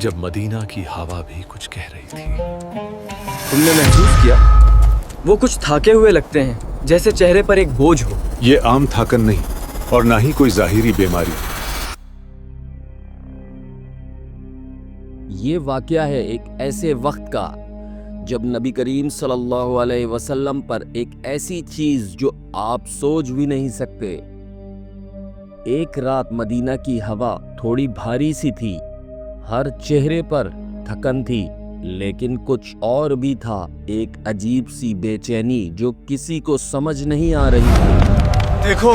जब मदीना की हवा भी कुछ कह रही थी। तुमने महसूस किया वो कुछ थाके हुए लगते हैं, जैसे चेहरे पर एक बोझ हो। ये आम थाकन नहीं और ना ही कोई जाहिरी बीमारी। ये वाकया है एक ऐसे वक्त का जब नबी करीम सल्लल्लाहु अलैहि वसल्लम पर एक ऐसी चीज जो आप सोच भी नहीं सकते। एक रात मदीना की हवा थोड़ी भारी सी थी, हर चेहरे पर थकन थी, लेकिन कुछ और भी था, एक अजीब सी बेचैनी जो किसी को समझ नहीं आ रही थी। देखो,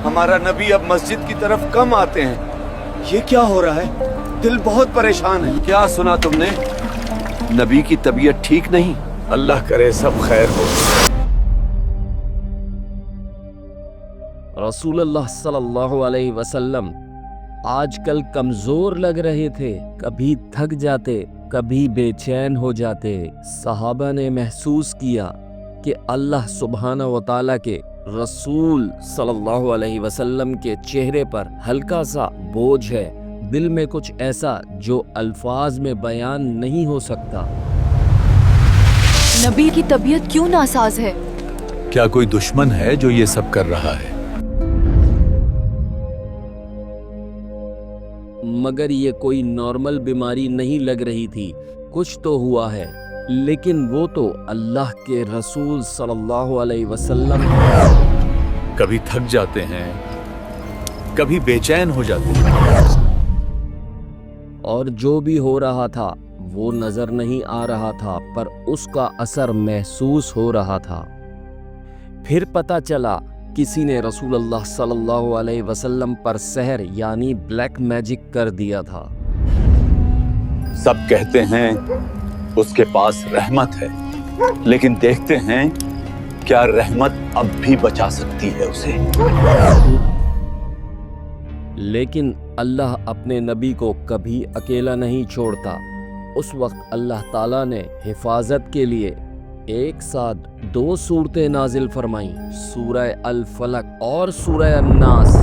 हमारा नबी अब मस्जिद की तरफ कम आते हैं। ये क्या हो रहा है? दिल बहुत परेशान है। क्या सुना तुमने? नबी की तबीयत ठीक नहीं। अल्लाह करे सब खैर हो। रसूलुल्लाह सल्लल्लाहु अलैहि वसल्लम आजकल कमजोर लग रहे थे, कभी थक जाते, कभी बेचैन हो जाते। सहाबा ने महसूस किया कि अल्लाह सुब्हानहू व तआला के रसूल सल्लल्लाहु अलैहि वसल्लम के चेहरे पर हल्का सा बोझ है, दिल में कुछ ऐसा जो अल्फाज में बयान नहीं हो सकता। नबी की तबीयत क्यों नासाज है? क्या कोई दुश्मन है जो ये सब कर रहा है? मगर ये कोई नॉर्मल बीमारी नहीं लग रही थी, कुछ तो हुआ है, लेकिन वो तो अल्लाह के रसूल सल्लल्लाहु अलैहि वसल्लम। कभी थक जाते हैं, कभी बेचैन हो जाते हैं। और जो भी हो रहा था वो नजर नहीं आ रहा था, पर उसका असर महसूस हो रहा था। फिर पता चला किसी ने रसूलुल्लाह सल्लल्लाहु अलैहि वसल्लम पर सहर यानी ब्लैक मैजिक कर दिया था। सब कहते हैं उसके पास रहमत है, लेकिन देखते हैं क्या रहमत अब भी बचा सकती है उसे। लेकिन अल्लाह अपने नबी को कभी अकेला नहीं छोड़ता। उस वक्त अल्लाह ताला ने हिफाजत के लिए एक साथ 2 सूरतें नाजिल फरमाई, सूरह अल फलक और सूरह अन्नास।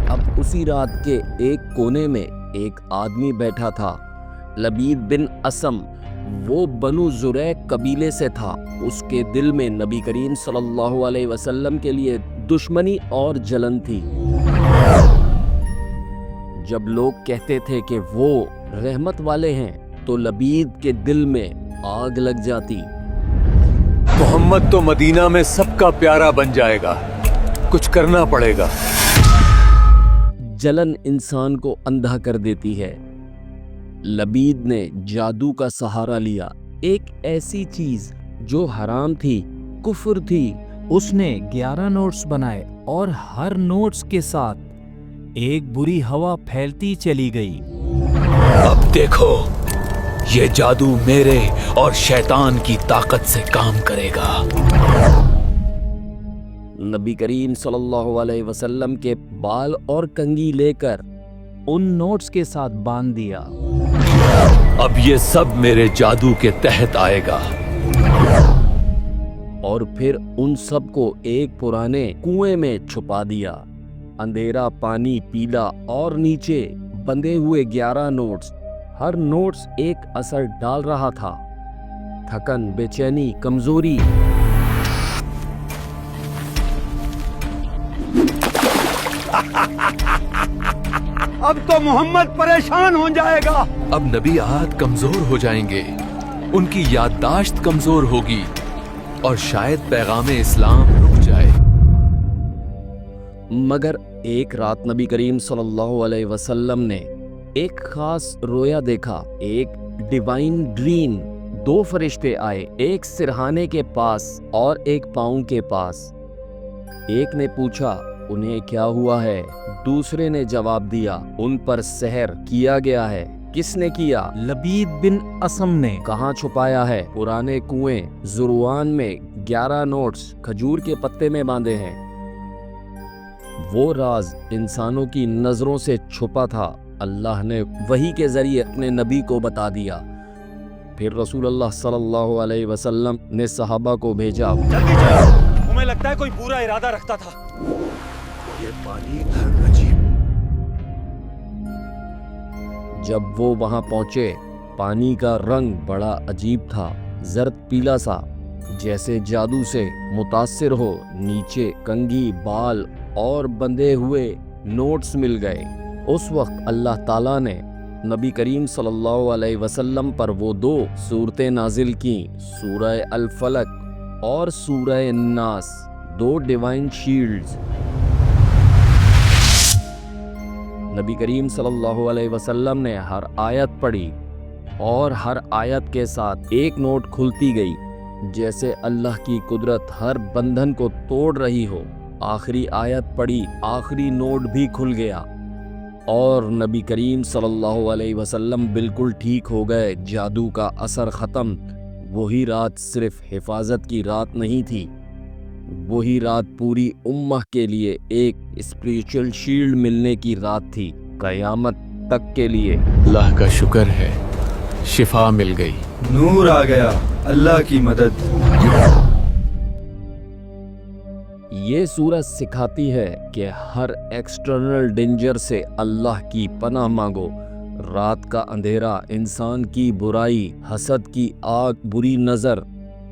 अब उसी रात के एक कोने में एक आदमी बैठा था, लबीद बिन असम, वो बनु जुरैक कबीले से था। उसके दिल में नबी करीम सल्लल्लाहु अलैहि वसल्लम के लिए दुश्मनी और जलन थी। जब लोग कहते थे कि वो रहमत वाले हैं, तो लबीद के दिल में आग लग जाती। मोहम्मद तो मदीना में सबका प्यारा बन जाएगा, कुछ करना पड़ेगा। जलन इंसान को अंधा कर देती है। लबीद ने जादू का सहारा लिया, एक ऐसी चीज जो हराम थी, कुफ्र थी। उसने 11 नोट्स बनाए और हर नोट्स के साथ एक बुरी हवा फैलती चली गई। अब देखो, ये जादू मेरे और शैतान की ताकत से काम करेगा। नबी करीम सल्लल्लाहु अलैहि वसल्लम के बाल और कंघी लेकर उन नोट्स के साथ बांध दिया। अब ये सब मेरे जादू के तहत आएगा। और फिर उन सब को एक पुराने कुएं में छुपा दिया। अंधेरा पानी पीला और नीचे बंधे हुए 11 नोट्स, हर नोट्स एक असर डाल रहा था। थकन, बेचैनी, कमजोरी। अब तो मोहम्मद परेशान हो जाएगा। अब नबी आद कमजोर हो जाएंगे, उनकी याददाश्त कमजोर होगी और शायद पैगाम इस्लाम रुक जाए। मगर एक रात नबी करीम सल्लल्लाहु अलैहि वसल्लम ने एक खास रोया देखा, एक डिवाइन ड्रीम। 2 फरिश्ते आए, एक सिरहाने के पास और एक पाँव के पास। एक ने पूछा उन्हें क्या हुआ है, दूसरे ने जवाब दिया उन पर सहर किया गया है। किसने किया? लबीद बिन असम ने। कहाँ छुपाया है? पुराने कुएं जुरवान में 11 नोट्स खजूर के पत्ते में बांधे हैं। वो राज इंसानों की नजरों से छुपा था, अल्लाह ने वही के जरिए अपने नबी को बता दिया। फिर रसूलुल्लाह सल्लल्लाहु अलैहि वसल्लम ने सहाबा को भेजा। जल्दी चलो, तुम्हें लगता है कोई बुरा इरादा रखता था। ये पानी अजीब। جب وہ وہاں پہنچے پانی کا رنگ بڑا عجیب تھا، زرد پیلا سا، جیسے جادو سے متاثر ہو۔ نیچے کنگھی، بال اور بندھے ہوئے نوٹس مل گئے۔ اس وقت اللہ تعالیٰ نے نبی کریم صلی اللہ علیہ وسلم پر وہ 2 صورتیں نازل کیں، سورہ الفلق اور سورہ الناس، 2 ڈیوائن شیلڈز۔ نبی کریم صلی اللہ علیہ وسلم نے ہر آیت پڑھی اور ہر آیت کے ساتھ ایک نوٹ کھلتی گئی، جیسے اللہ کی قدرت ہر بندھن کو توڑ رہی ہو۔ آخری آیت پڑھی، آخری نوٹ بھی کھل گیا اور نبی کریم صلی اللہ علیہ وسلم بالکل ٹھیک ہو گئے، جادو کا اثر ختم۔ وہی رات صرف حفاظت کی رات نہیں تھی، وہی رات پوری امہ کے لیے ایک اسپریچول شیلڈ ملنے کی رات تھی، قیامت تک کے لیے۔ اللہ کا شکر ہے، شفا مل گئی، نور آ گیا، اللہ کی مدد۔ یہ سورت سکھاتی ہے کہ ہر ایکسٹرنل ڈینجر سے اللہ کی پناہ مانگو۔ رات کا اندھیرا، انسان کی برائی، حسد کی آگ، بری نظر۔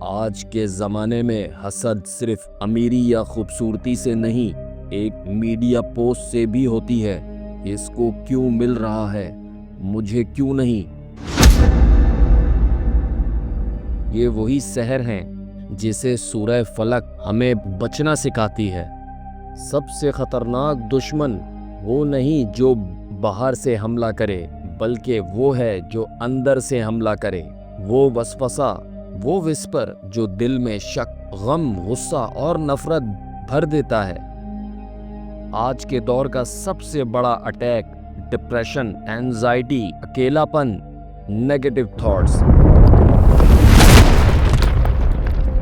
آج کے زمانے میں حسد صرف امیری یا خوبصورتی سے نہیں، ایک میڈیا پوسٹ سے بھی ہوتی ہے۔ اس کو کیوں مل رہا ہے، مجھے کیوں نہیں؟ یہ وہی سحر ہیں جسے سورہ فلق ہمیں بچنا سکھاتی ہے۔ سب سے خطرناک دشمن وہ نہیں جو باہر سے حملہ کرے، بلکہ وہ ہے جو اندر سے حملہ کرے۔ وہ وسوسہ، وہ وسپر جو دل میں شک، غم، غصہ اور نفرت بھر دیتا ہے۔ آج کے دور کا سب سے بڑا اٹیک ڈپریشن، اینزائٹی، اکیلا پن، نیگیٹو تھاٹس۔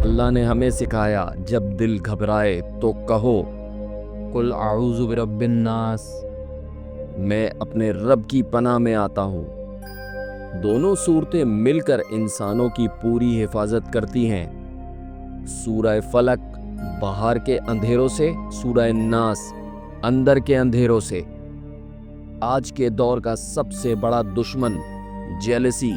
اللہ نے ہمیں سکھایا جب دل گھبرائے تو کہو قل اعوذ برب الناس، میں اپنے رب کی پناہ میں آتا ہوں۔ دونوں صورتیں مل کر انسانوں کی پوری حفاظت کرتی ہیں۔ سورہ فلق باہر کے اندھیروں سے، سورہ الناس اندر کے اندھیروں سے۔ آج کے دور کا سب سے بڑا دشمن jealousy,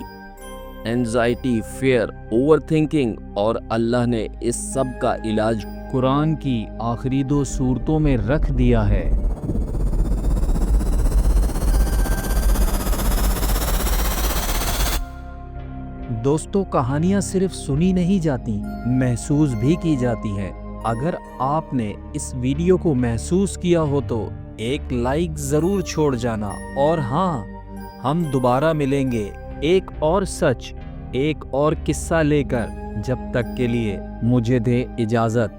anxiety, fear, overthinking, اور اللہ نے اس سب کا علاج قرآن کی آخری 2 سورتوں میں رکھ دیا ہے۔ دوستو، کہانیاں صرف سنی نہیں جاتی، محسوس بھی کی جاتی ہیں۔ اگر آپ نے اس ویڈیو کو محسوس کیا ہو تو ایک لائک ضرور چھوڑ جانا، اور ہاں، ہم دوبارہ ملیں گے ایک اور سچ، ایک اور قصہ لے کر۔ جب تک کے لیے مجھے دے اجازت،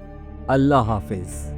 اللہ حافظ۔